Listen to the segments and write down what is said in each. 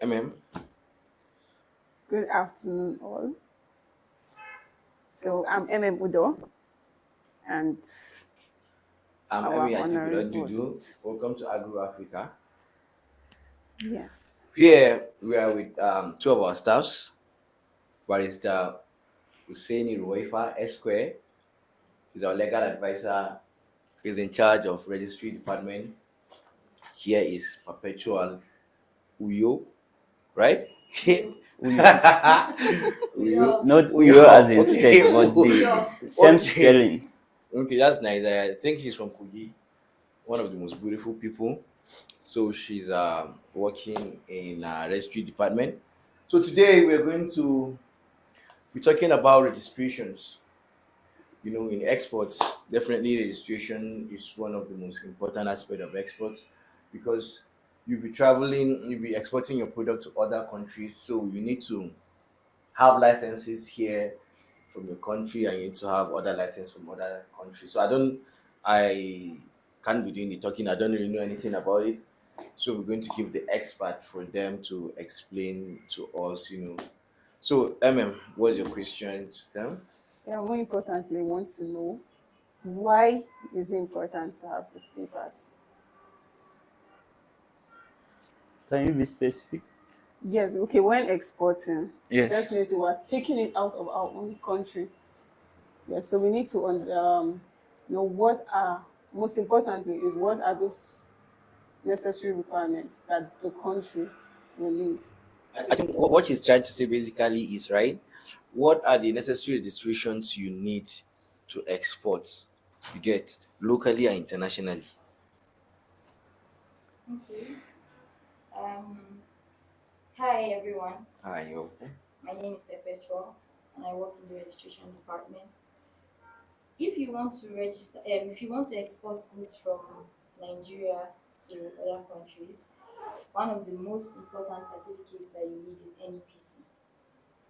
MM. Good afternoon, all. So I'm Udo, and I'm our Emi Atibulo honorary Dudu. host. Welcome to Agro Africa. Yes. Here we are with two of our staffs, Barrister Husseini Ruwaifa Esquare. He's our legal advisor. He's in charge of registry department. Here is Perpetual Uyo, right? Uyo. Uyo. Not Uyo as Uyo. in state, Okay. but the same Okay. spelling. Okay, that's nice. I think she's from Kogi, one of the most beautiful people. So she's working in registry department. So today we're going to be talking about registrations. In exports, definitely registration is one of the most important aspects of exports because you'll be traveling, you'll be exporting your product to other countries. So you need to have licenses here from your country and you need to have other licenses from other countries. So I can't be doing the talking. I don't really know anything about it. So we're going to give the expert for them to explain to us. So what's your question to them? Yeah, more importantly, want to know why is it important to have these papers? Can you be specific? Yes, okay, when exporting, Yes. definitely we're taking it out of our own country. Yes, so we need to know what are, most importantly, is what are those necessary requirements that the country will need. I think what she's trying to say basically is right. What are the necessary registrations you need to export? You get locally and internationally. Okay. Um, Hi everyone. Hi, okay. My name is Perpetual, and I work in the registration department. If you want to register, if you want to export goods from Nigeria to other countries, one of the most important certificates that you need is NEPC.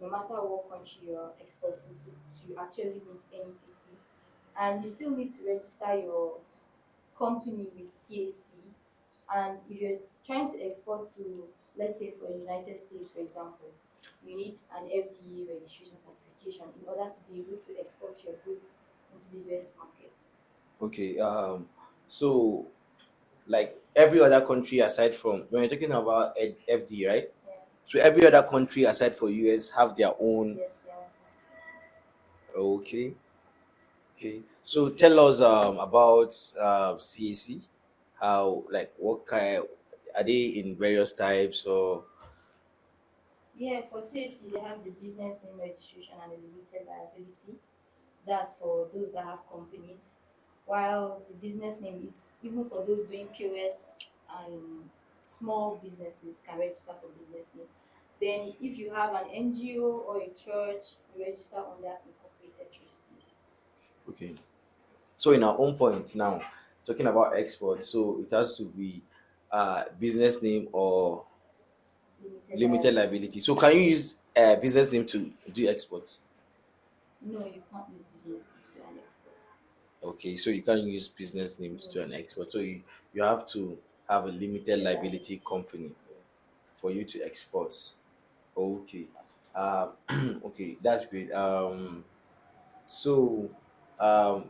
No matter what country you are exporting to, you actually need NEPC, and you still need to register your company with CAC. And if you're trying to export to, let's say, for the United States, for example, you need an FDA registration certification in order to be able to export your goods into the US market. Okay. So like every other country aside from when you're talking about FD, right? Yeah. So every other country aside for US have their own. Yes, there are certificates. Okay. Okay. So tell us about CAC. How, like, what kind are they in various types or? Yeah, for CAC, they have the business name registration and the limited liability. That's for those that have companies. While the business name, it's even for those doing POS and small businesses can register for business name. Then, if you have an NGO or a church, you register under incorporated trustees. Okay. So in our own point now, talking about export, so it has to be business name or limited liability. So can you use business name to do exports? No, you can't use business to do an export. Okay, so you can't use business name to do an export. So you have to have a limited liability company Yes. for you to export. Okay. Um, okay, that's great. So, um,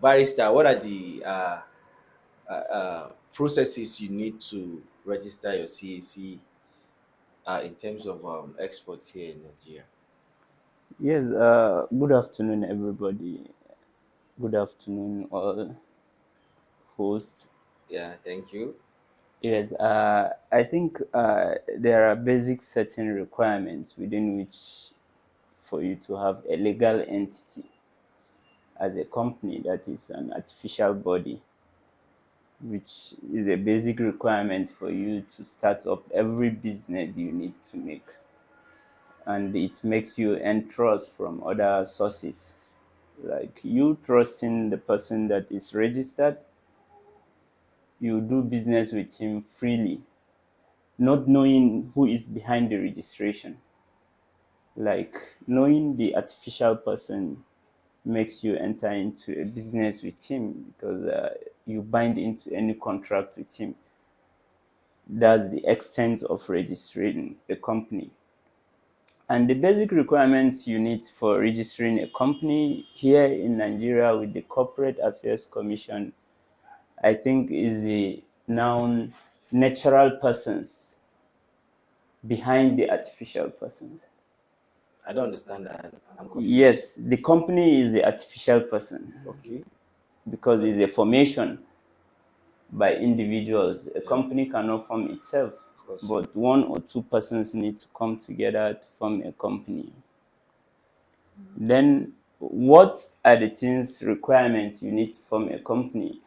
barrister, what are the processes you need to register your CAC in terms of exports here in Nigeria? Yes. Good afternoon, everybody. Good afternoon, all hosts. Yeah, thank you. Yes. I think there are basic certain requirements within which for you to have a legal entity as a company that is an artificial body, which is a basic requirement for you to start up every business you need to make. And it makes you earn trust from other sources. Like you trusting the person that is registered, you do business with him freely, not knowing who is behind the registration. Like knowing the artificial person makes you enter into a business with him because you bind into any contract with him. That's the extent of registering a company. And the basic requirements you need for registering a company here in Nigeria with the Corporate Affairs Commission, I think, is the noun natural persons behind the artificial persons. I don't understand that. I'm confused. Yes, the company is the artificial person Okay. because it's a formation by individuals. A company cannot form itself, Of course. but one or two persons need to come together to form a company. Then, what are the things, requirements you need to form a company?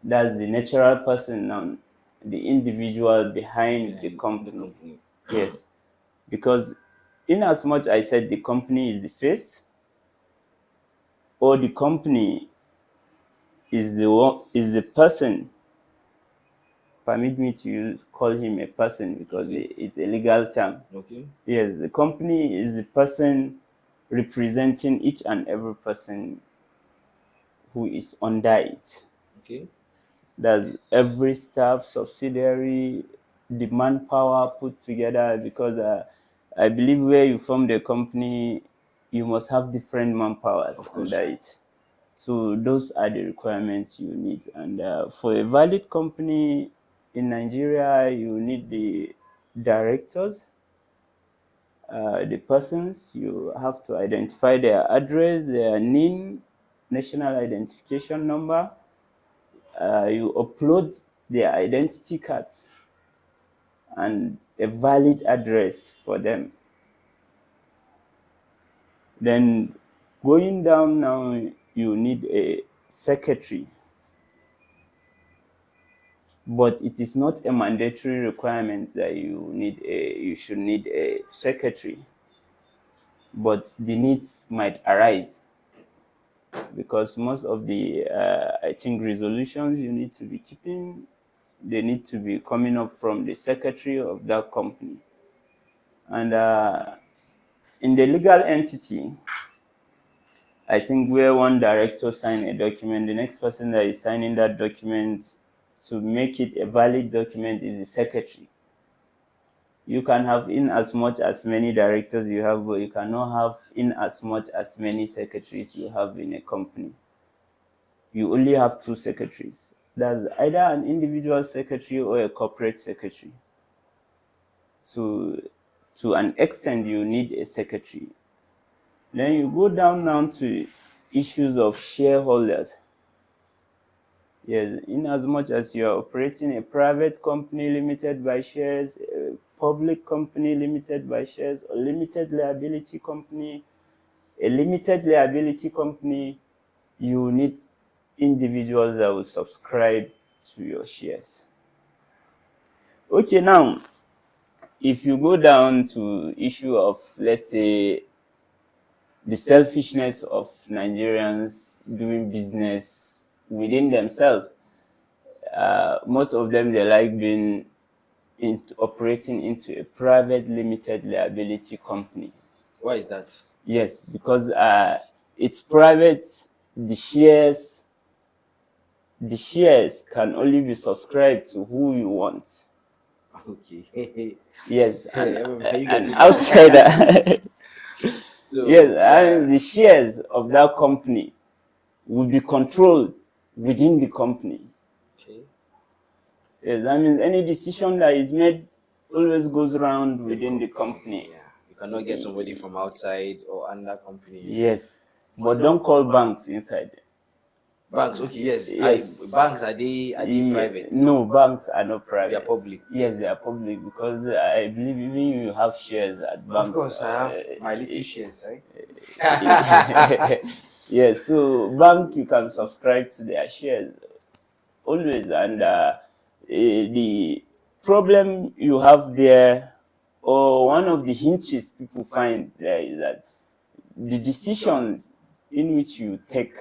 That's the natural person now, the individual behind the company. Yes, because in as much I said the company is the face, or the company is the person. Permit me to call him a person because it's a legal term. Okay. Yes, the company is the person representing each and every person who is under it. Okay. That's every staff, subsidiary, the manpower put together, because I believe where you form the company, you must have different manpowers under it. So those are the requirements you need. And for a valid company in Nigeria, you need the directors, the persons. You have to identify their address, their NIN, national identification number. You upload their identity cards and a valid address for them. Then going down now, you need a secretary, but it is not a mandatory requirement that you should need a secretary, but the needs might arise, because most of the I think resolutions you need to be keeping, they need to be coming up from the secretary of that company. And in the legal entity, I think where one director signs a document, the next person that is signing that document to make it a valid document is the secretary. You can have in as much as many directors you have, but you cannot have in as much as many secretaries you have in a company. You only have two secretaries. That's either an individual secretary or a corporate secretary. So to an extent, you need a secretary. Then you go down now to issues of shareholders. Yes, in as much as you are operating a private company limited by shares, a public company limited by shares, a limited liability company, you need individuals that will subscribe to your shares. Okay, now, if you go down to issue of, let's say, the selfishness of Nigerians doing business within themselves, most of them, they like being operating into a private limited liability company. Why is that? Yes, because it's private. The shares can only be subscribed to who you want. Okay. Yes, You and outsider. So, yes, and the shares of that company will be controlled within the company. Okay. Yes, that means any decision that is made always goes around within the company. Yeah. You cannot get somebody from outside or under company. Yes, but don't call banks inside. Banks, okay, yes. Yes. Banks, are they private? No, banks are not private. They are public. Yes, they are public, because I believe even you have shares at banks. Of course, I have my little shares, right? Yes, so bank, you can subscribe to their shares always. And the problem you have there, or one of the hinges people find there, is that the decisions in which you take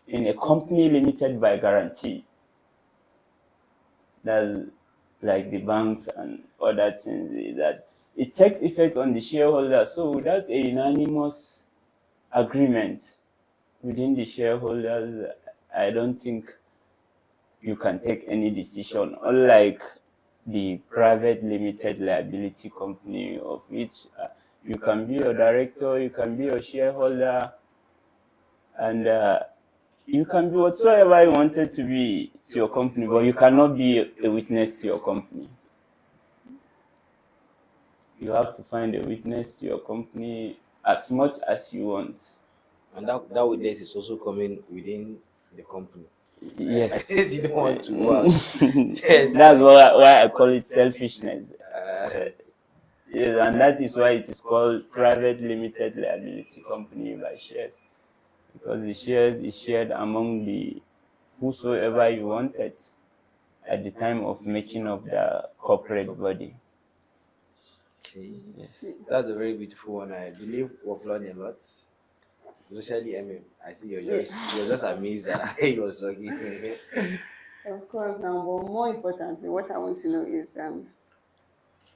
in a company limited by guarantee, that's like the banks and other things, is that it takes effect on the shareholders. So without a unanimous agreement within the shareholders, I don't think you can take any decision, unlike the private limited liability company, of which you can be a director, you can be a shareholder, and you can be whatsoever you wanted to be to your company, but you cannot be a witness to your company. You have to find a witness to your company as much as you want. And that witness is also coming within the company. Yes. Since you don't want to go out. Yes. That's why I call it selfishness. Yes, and that is why it is called private limited liability company by shares, because the shares is shared among the whosoever you wanted at the time of making of the corporate body. Okay. That's a very beautiful one. I believe we've learned a lot. Especially, I mean, I see you're just amazed that you're talking. Of course, now, but more importantly, what I want to know is,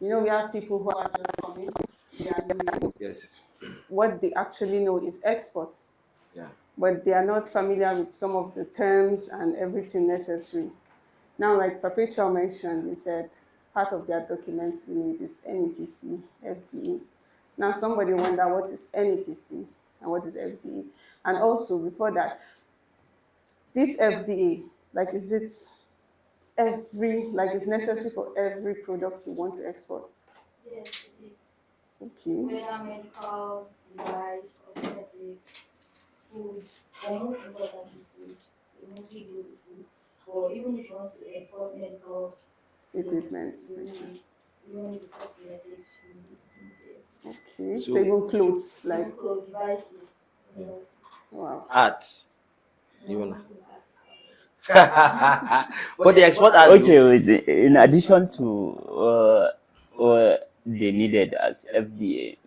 we have people who are just coming. They are new. Yes. What they actually know is export, Yeah. but they are not familiar with some of the terms and everything necessary. Now, like Perpetual mentioned, he said part of their documents they need is NEPC, FDE. Now, somebody wonder what is NEPC and what is FDE. And also, before that, this FDA, like, is it it's necessary for every product you want to export? Yes, it is. Okay. Whether medical, device, cosmetics, food, or most importantly food. We mostly deal with food. Or even if you want to export medical Equipment. even if it's cosmetics, food, Okay. So even clothes, like, clothes, devices. Yeah. wow. Art. Even. But they export art. Okay, in addition to what they needed as FDA,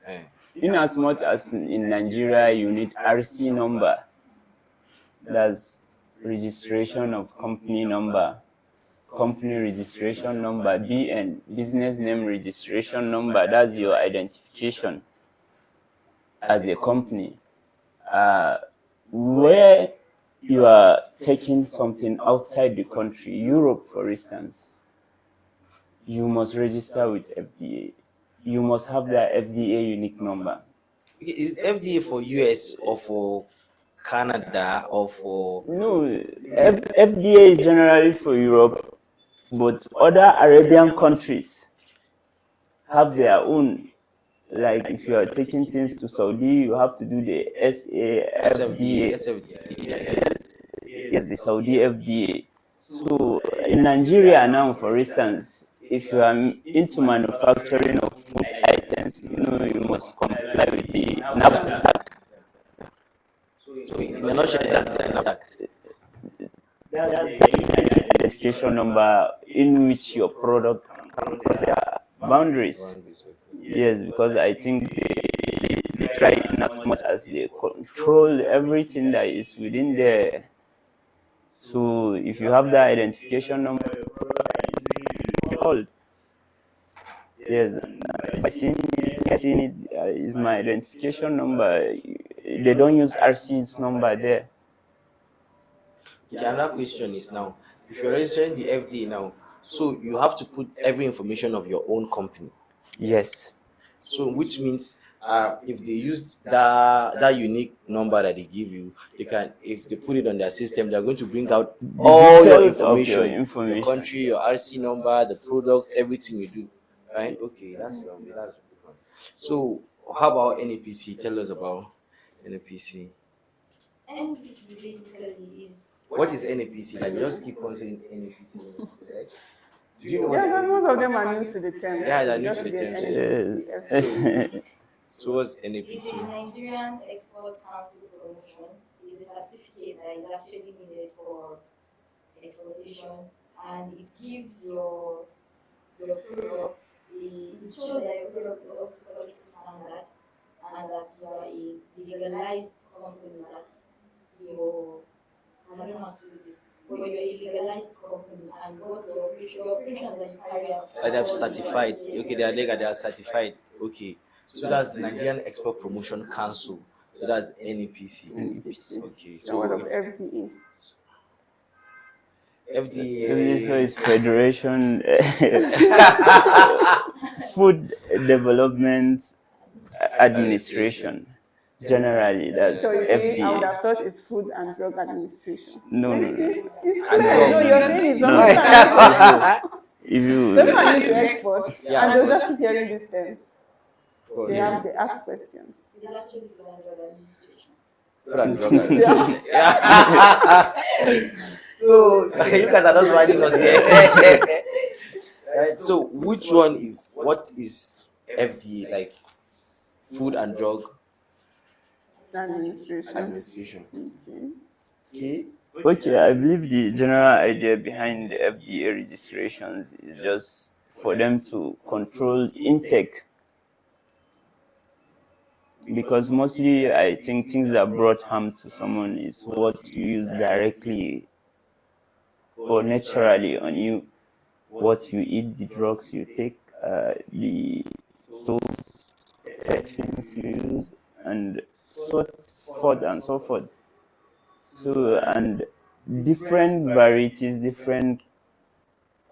in as much as in Nigeria you need RC number, that's registration of company number, company registration number, BN, business name registration number, that's your identification as a company. Where you are taking something outside the country, Europe for instance, you must register with FDA. You must have that FDA unique number. Is FDA for US or for Canada or for? No, FDA is generally for Europe, but other Arabian countries have their own. Like if you are taking things to Saudi, you have to do the SAFDA. Yes, the Saudi FDA. So in Nigeria now, for instance, if you are into manufacturing of food items, you must comply with the NAFDAC. So in a nutshell, that's the NAFDAC. That's the identification number in which your product comes their boundaries. Yes, because I think they try in as much as they control everything that is within there. So if you have that identification number, your product is called. Yes, I seen it is my identification number. They don't use RC's number there. Okay, another question is now, if you're registering the FDA now, so you have to put every information of your own company. Yes. So which means if they use that unique number that they give you, they can, if they put it on their system, they're going to bring out all your information, your country, your RC number, the product, everything you do. Right? Okay, that's lovely. That's good one. So how about NEPC? Tell us about NEPC. NPC basically is. What is NEPC? Like, we just keep on saying NEPC, right? Do you know what Yeah, NEPC? most of them are new to the term. Yeah, they're new Just to the get term. NEPC. So what's It is NEPC? a Nigerian Export Council promotion. It is a certificate that is actually needed for exportation, and it gives your products it shows that your product is up to quality standard and that you are a legalized company, that your I don't know how to use it, but you're a legalized company and what your operations that you carry out. Like they're certified. Okay, they are legal, they are certified. Okay. So that's the Nigerian Export Promotion Council. So that's NEPC. NEPC. Okay. So what of it's FDA? FDA. So it's Federation Food Development Administration. Generally, that's So you see, I would FDA. have thought it's Food and Drug Administration. No, no, no. It's And clear. No, drug. you're saying it's No. something that If you those are new to export, Yeah, and they'll because- just keep hearing these terms. Of course. They ask questions. It is actually Food and Drug Administration. Food and drug administration. So you guys are just riding us here. Right. So what is FDA, like Food and Drug Administration. Administration? Okay. Okay. Okay, I believe the general idea behind the FDA registrations is just for them to control intake. Because mostly I think things that brought harm to someone is what you use directly or naturally on you, what you eat, the drugs you take, the soaps, things you use, and so forth and so forth. So, and different varieties, different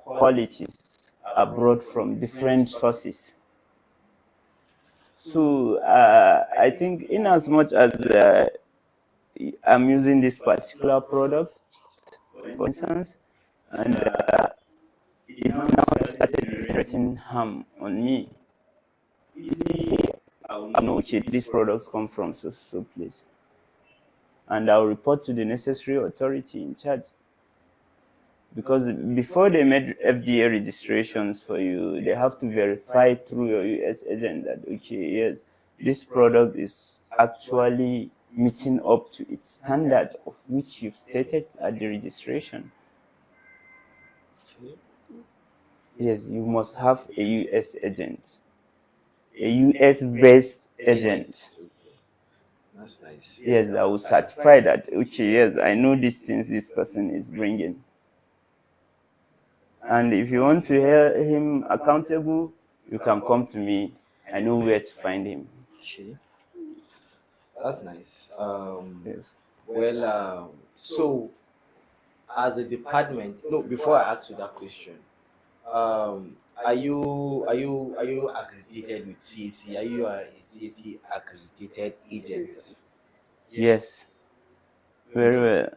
qualities are brought from different sources. So, I think in as much as I'm using this particular product, for instance, and it now started generating harm on me, I know, okay, these products come from so place, and I'll report to the necessary authority in charge. Because before they made FDA registrations for you, they have to verify through your US agent that, okay, yes, this product is actually meeting up to its standard of which you've stated at the registration. Yes, you must have a US agent, a US based agent. Okay. That's nice. Yes, that will certify that, okay, yes, I know these things this person is bringing. And if you want to hear him accountable, you can come to me. I know where to find him. Okay. That's nice. Yes. Well, so as a department, no, before I ask you that question, are you accredited with CAC? Are you a CAC accredited agent? Yes. Very well.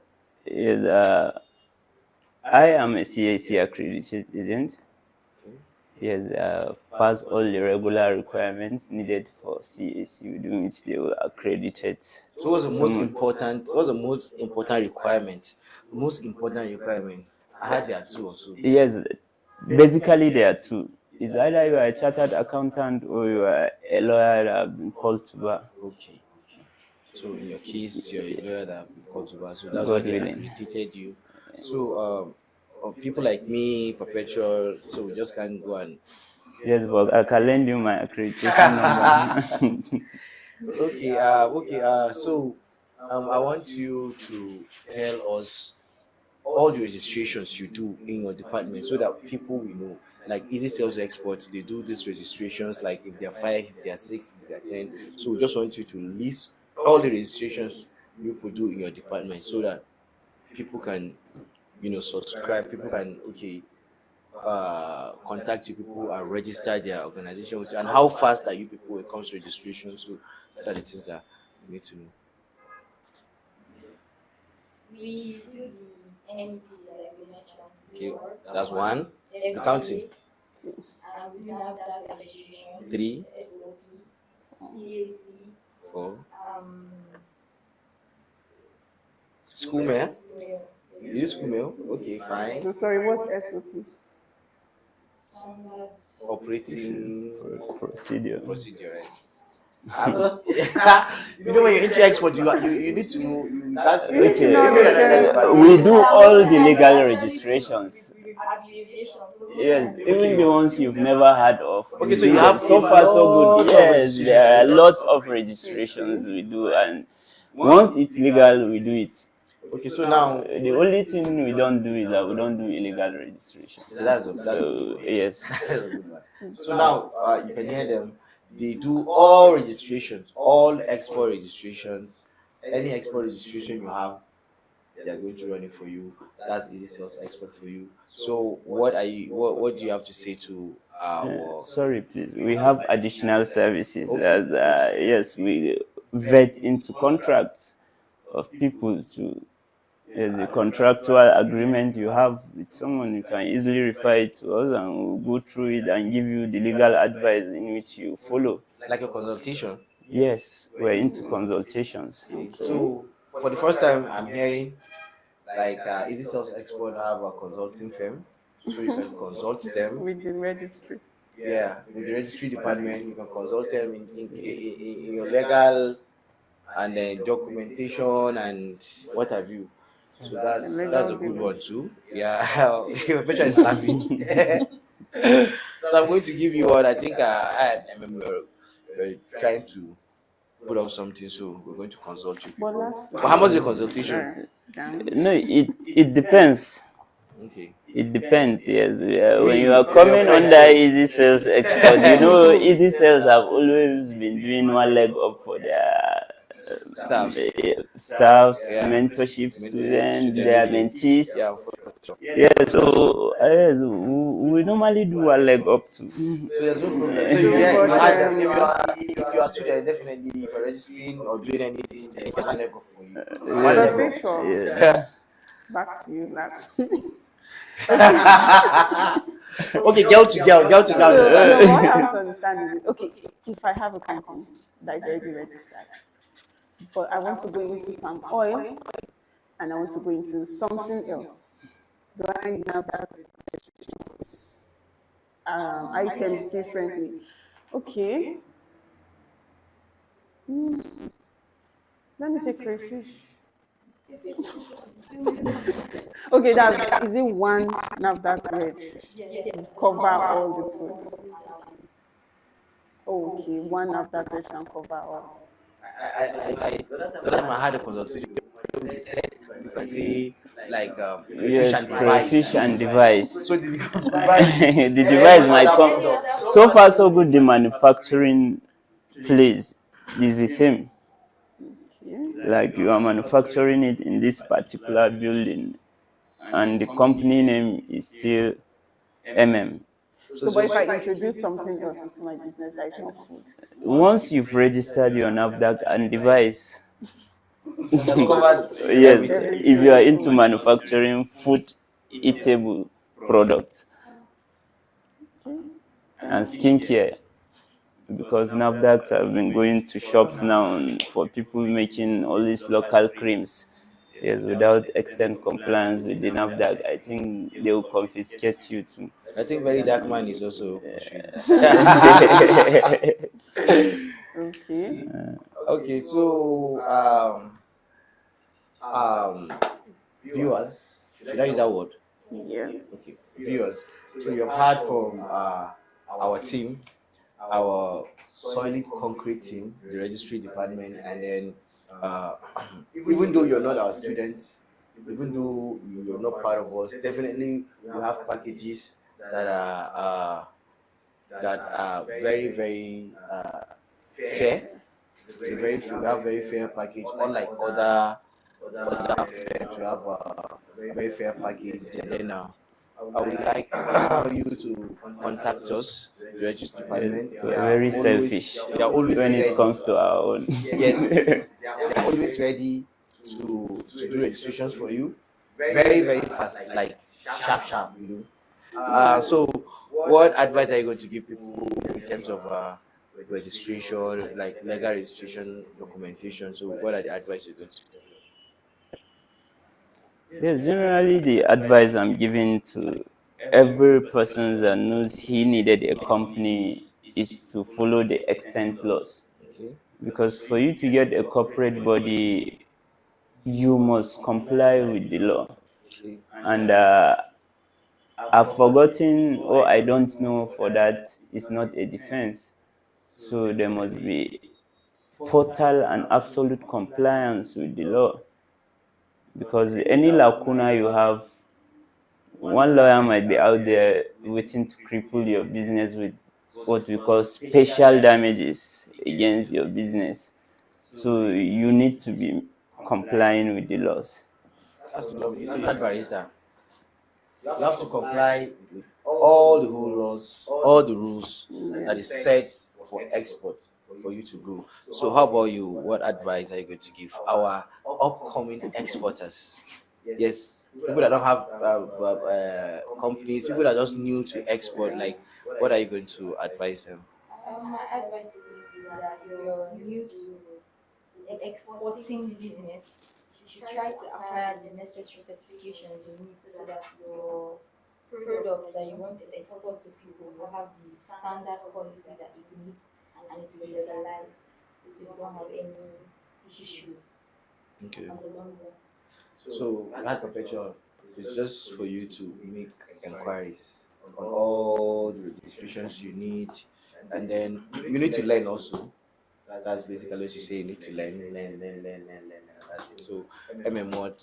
Yes, I am a CAC accredited agent. Okay. Yes, pass all the regular requirements needed for CAC, within which they will accredit it. So what's the most important? What's the most important requirement? Most important requirement. I had there are two or so. Yes, basically there are two. It's either you are a chartered accountant or you are a lawyer that have been called to bar. Okay. Okay. So in your case, you're a lawyer that have been called to bar. So that's why God they willing. accredited you. So people like me, Perpetual, so we just can't go and. Yes, but I can lend you my accreditation number. Okay. So I want you to tell us all the registrations you do in your department so that people will know. Like Easy Sales Exports, they do these registrations, like if they're 5, if they're 6, if they're 10. So we just want you to list all the registrations you could do in your department so that people can, subscribe. People can, contact you people and register their organization with you. And how fast are you people when it comes to registration? So these are the things that you need to know. We do the NEPC like we mentioned. Okay, before. that's one. Every Accounting. day. We do have that registration. 3, SOP, CAC, 4. School School mail. mail. You use school mail? Okay, fine. So sorry, what's SOP? Standard. Operating Procedure. procedure, right? I'm just, when you're into export, you need to know. That's Okay, No, we do all the legal registrations. Abbreviations. Yes, even the ones you've never heard of. Okay, so you have so far so lot good. of Yes, registrations. there are lots of registrations we do, and once it's legal, we do it. okay. So now, The only thing we don't do is that we don't do illegal registration. that's a So yes, good one. So now you can hear them. They do all registrations, all export registrations. Any export registration you have, they are going to run it for you. That's easy sales expert for you. So what do you have to say to our Sorry, please. We have additional services as yes, we vet into contracts of people to. There's a contractual agreement you have with someone. You can easily refer it to us, and we'll go through it and give you the legal advice in which you follow. like a consultation? Yes, we're into consultations. Okay. So for the first time, I'm hearing like Easy Sales Expert have a consulting firm, so you can consult them. With the registry. Yeah, with the registry department, you can consult them in your legal and then documentation and what have you. So that's a good one too. Yeah, your picture is laughing. So I'm going to give you what I think I remember we're trying to put up something, so we're going to consult you. But last. But how much is the consultation? No, it depends. Okay. It depends, yes. When you are coming under Easy Sales Expert, you know, Easy Sales have always been doing one leg up for their Staffs. staffs, Yeah. mentorship students, their mentees. Yeah, for sure. Yeah, so yes, we normally do one leg up too. So there's no problem. So if you are a student, definitely if you're registering or doing anything, then it's one leg up for you. One The leg up. picture. Yeah. Back to you last. Okay, girl to girl. So, what I have to understand is, okay, if I have a company that is already registered, but I want to go into palm oil and I want to go into something else, do I need now that items differently? Okay. Let me say crayfish. Okay, is it one NAFDAC reg cover all the food? Okay, one NAFDAC reg can cover all. The time I had a consultation, they said you can say like Yes, fish fish and device. So the device, The device might come. So far, so good. The manufacturing place is the same. Like you are manufacturing it in this particular building, and the company name is still MM. So, but if I introduce something else into my business that is not food, Once you've registered your NAFDAC and device, that's covered. yes, if you are into manufacturing food eatable products and skincare, because NAFDACs have been going to shops now for people making all these local creams. Yes, without extent compliance with the NAFDAC, I think they will confiscate you too. I think Very Dark Man is also pursuing that. okay. Okay, so viewers, should I use that word? Yes. Okay, viewers. So you've heard from our team, our solid concrete team, the registry department, and then even though you're not our students, even though you're not part of us, definitely we have packages that are very very fair. We have very fair package, unlike other firms. We have a very fair package, and then I would like you to contact us, the registry department. We're very selfish They are always when ready. it comes to our own. Yes, they are always ready to do registrations for you, very very fast, like sharp. So what advice are you going to give people in terms of registration, like legal registration documentation? So what are the advice you're going to give? Yes, generally the advice I'm giving to every person that knows he needed a company is to follow the extent laws. Okay. Because for you to get a corporate body, you must comply with the law. Okay. And I've forgotten, or I don't know for that, it's not a defense. So there must be total and absolute compliance with the law. Because any lacuna you have, one lawyer might be out there waiting to cripple your business with what we call special damages against your business. So you need to be complying with the laws. That's the lovely. So you had barista. You have to comply with all the whole laws, all the rules that is set for export for you to go. So how about you? What advice are you going to give our upcoming exporters? Yes, people that don't have companies, people that are just new to export. Like, what are you going to advise them? My advice is that you're new to exporting business. You should try to acquire the necessary certifications you need so that your product that you want to export to people will have the standard quality that it needs and it will be legalized so you don't have any issues Okay. on the long run. So that perpetual is just for you to make inquiries on all the registrations you need, and then you need to learn also. That's basically what you say. You need to learn. That's it. So, what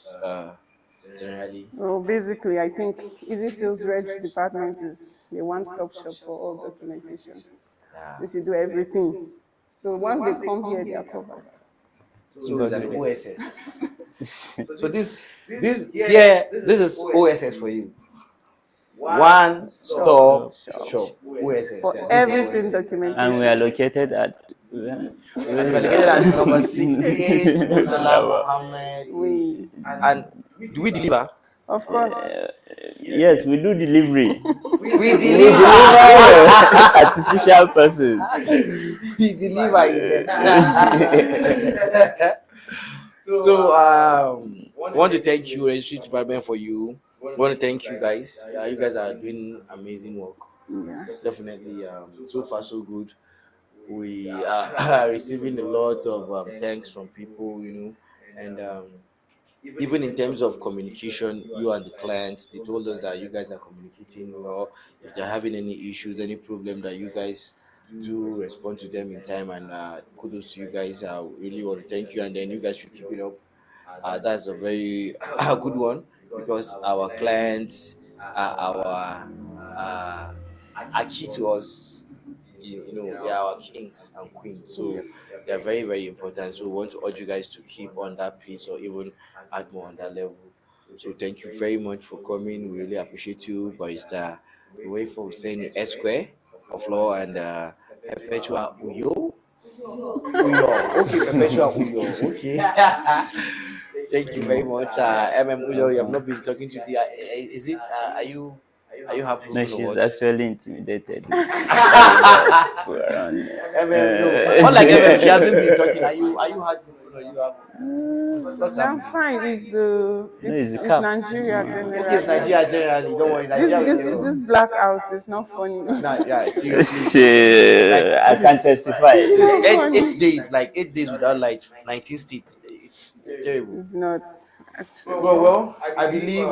generally. Well, basically, I think Easy Sales Reg department is the one-stop shop for all documentations. Yeah. This will do everything. So once they come here, they are covered. So it's an OSS. So this is OSS for you. One stop shop. OSS. For Yeah. everything And documentation. we are located at And we're located at number 68, Murtala Muhammad. And do we deliver? Of course. yes, we do delivery. We deliver. Artificial persons. We deliver it. So want to thank you, Registry Department, for you. Want to thank you guys. You guys are doing amazing work. Yeah. Definitely. So far so good. We are receiving a lot of thanks from people, and even in terms of communication, you and the clients, they told us that you guys are communicating well. If they're having any issues, any problem, that you guys do respond to them in time, and kudos to you guys. I really want to thank you, and then you guys should keep it up. That's a very good one, because our clients are are key to us. They are our kings and queens, so they are very, very important. So we want to urge you guys to keep on that pace, or even add more on that level. So thank you very much for coming. We really appreciate you, Barrister. We wait for saying S Square of Law and Perpetua Uyo. Okay, Perpetua Uyo. Okay. Thank you very much, Uyo. You have not been talking to the. Is it? Are you happy? No, she's actually intimidated. No. Unlike she hasn't been talking. Are you happy? You have. I'm fine. It's cap. Nigeria generally. Okay, it's Nigeria generally. Don't worry. Nigeria. This blackout is not funny. Yeah, seriously. I can testify. 8 days, 8 days without light. 19 states. It's terrible. It's not actually. Well, I believe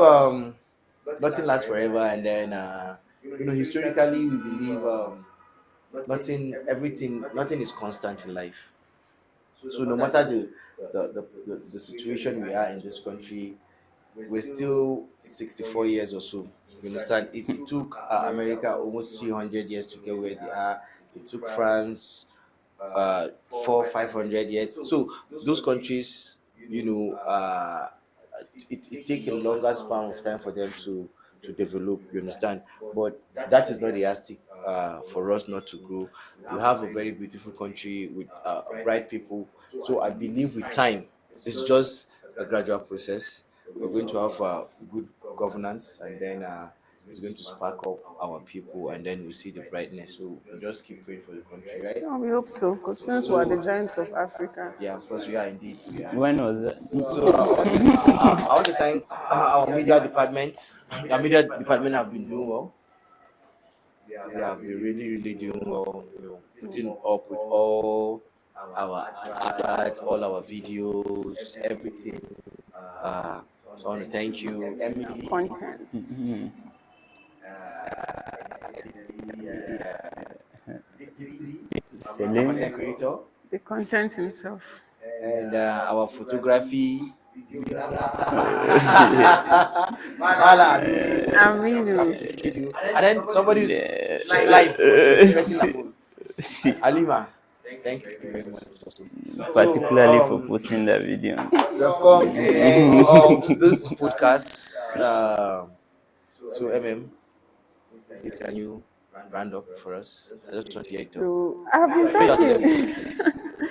nothing lasts forever, and then historically we believe nothing is constant in life. So no matter the situation we are in this country, we're still 64 years or so. You understand? It took America almost 300 years to get where they are. It took France 400-500 years. So those countries, it takes a longer span of time for them to develop, you understand? But that is not the yardstick for us not to grow. We have a very beautiful country with bright people. So I believe with time, it's just a gradual process. We're going to have good governance, and then it's going to spark up our people, and then we see the brightness. So we just keep praying for the country, right? Oh, we hope so, because since we are the giants of Africa. Yeah, of course we are indeed. We are. When was that? So I want to thank our media department. Our media department have been doing well. They have been really, really doing well. Putting up with all our art, all our videos, everything. So I want to thank you, Emily. Content. Content creator, The content himself. and our photography. Aminu. And then somebody who's live. Alima. Thank you very much. particularly So, for posting the video. we have come to the end of this podcast. So, please can you round up for us? I just want to hear it. So I have been Say yourself. talking.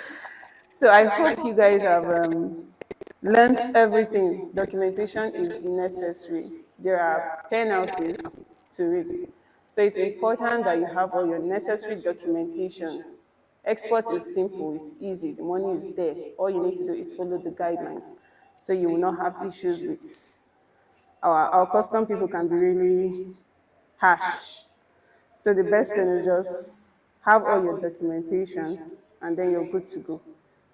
So I hope you guys have learned everything. Documentation is necessary. There are penalties to it. So it's important that you have all your necessary documentations. Export is simple, it's easy, the money is there. All you need to do is follow the guidelines. So you will not have issues with our custom people can be really harsh. So the best thing is just have all your documentations and then you're good to go.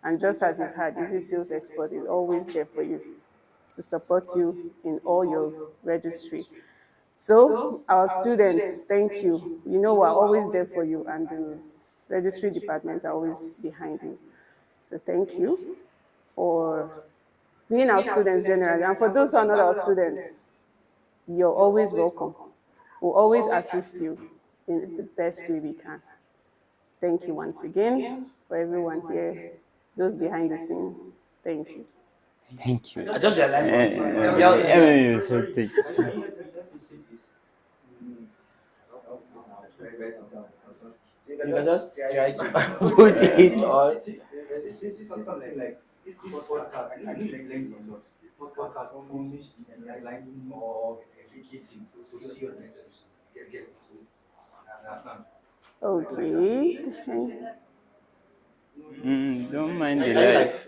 And just as you've had, Easy Sales Export is always there for you to support you in all your registry. So our students, thank you. You know we're always there for you and the registry department are always behind you. So thank you for being our students generally. And for those who are not our students, you're always welcome. We'll always assist you in the best way we can. Thank you once again for everyone here, those behind the scene. Thank you. Thank you. I just realized. You said it. You can just try to put it on. This is something like this podcast. I need to learn a lot. This podcast finish enlightening or educating to see your message. Get Okay. Don't mind the life.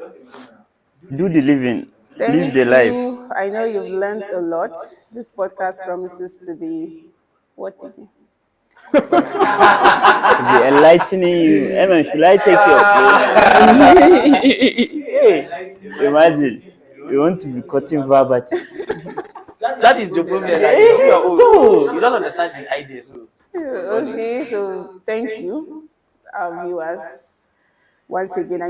Do the living. Live Thank the life. you. I know you've learned a lot. This podcast promises to be what again? To be enlightening you. Emma, should I take your place? Hey, imagine. You want to be cutting verbatim. That is the problem. Like, you don't understand the idea. So. Okay, so thank you, our viewers. Once again, I know